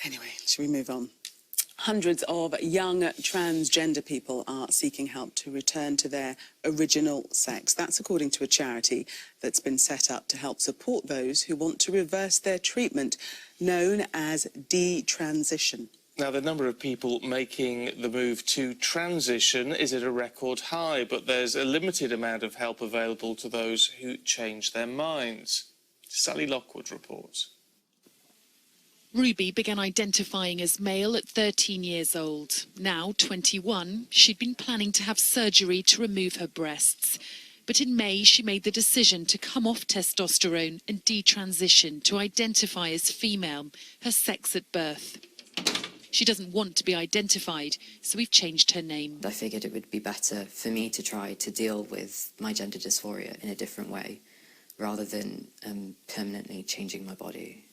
Anyway, should we move on? Hundreds of young transgender people are seeking help to return to their original sex. That's according to a charity that's been set up to help support those who want to reverse their treatment, known as detransition. Now, the number of people making the move to transition is at a record high, but there's a limited amount of help available to those who change their minds. Sally Lockwood reports. Ruby began identifying as male at 13 years old. Now, 21, she'd been planning to have surgery to remove her breasts. But in May, she made the decision to come off testosterone and detransition to identify as female, her sex at birth. She doesn't want to be identified, so we've changed her name. I figured it would be better for me to try to deal with my gender dysphoria in a different way, rather than permanently changing my body.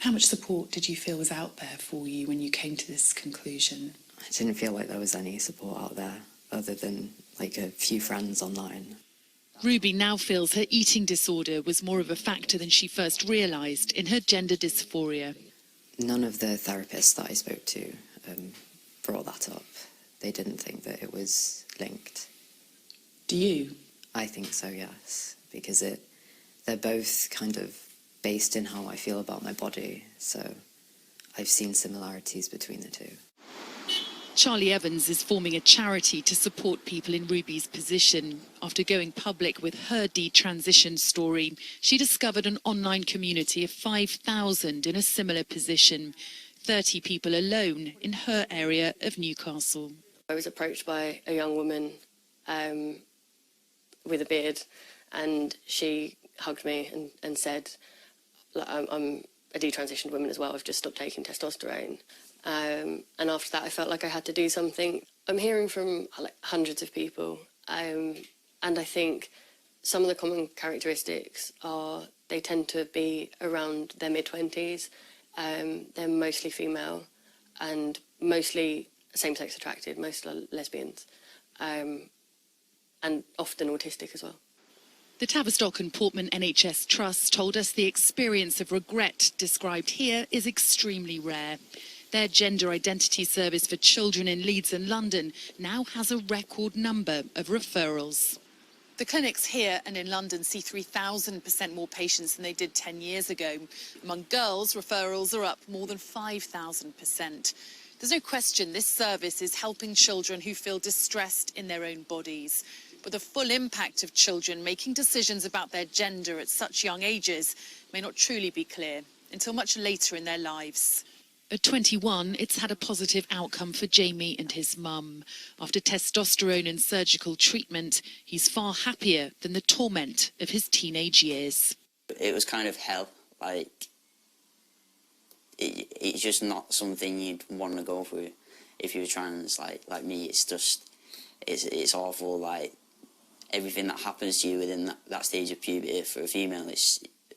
How much support did you feel was out there for you when you came to this conclusion? I didn't feel like there was any support out there, other than like a few friends online. Ruby now feels her eating disorder was more of a factor than she first realised in her gender dysphoria. None of the therapists that I spoke to brought that up. They didn't think that it was linked. Do you? I think so, yes, because they're both kind of based in how I feel about my body, so I've seen similarities between the two. Charlie Evans is forming a charity to support people in Ruby's position. After going public with her detransition story, she discovered an online community of 5,000 in a similar position, 30 people alone in her area of Newcastle. I was approached by a young woman with a beard, and she hugged me and said, I'm a detransitioned woman as well, I've just stopped taking testosterone. And after that I felt like I had to do something. I'm hearing from hundreds of people, and I think some of the common characteristics are they tend to be around their mid-20s, they're mostly female and mostly same-sex attracted, most are lesbians, and often autistic as well. The Tavistock and Portman NHS Trust told us the experience of regret described here is extremely rare. Their gender identity service for children in Leeds and London now has a record number of referrals. The clinics here and in London see 3,000% more patients than they did 10 years ago. Among girls, referrals are up more than 5,000%. There's no question this service is helping children who feel distressed in their own bodies. But the full impact of children making decisions about their gender at such young ages may not truly be clear until much later in their lives. At 21, it's had a positive outcome for Jamie and his mum. After testosterone and surgical treatment, he's far happier than the torment of his teenage years. It was kind of hell. Like, it's just not something you'd want to go through if you were trans. Like me, it's just, it's awful. Like, everything that happens to you within that stage of puberty for a female,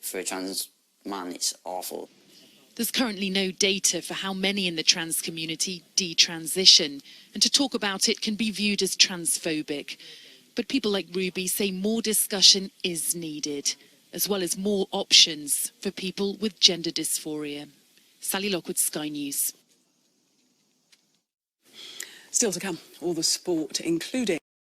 for a trans man, it's awful. There's currently no data for how many in the trans community detransition, and to talk about it can be viewed as transphobic. But people like Ruby say more discussion is needed, as well as more options for people with gender dysphoria. Sally Lockwood, Sky News. Still to come, all the sport, including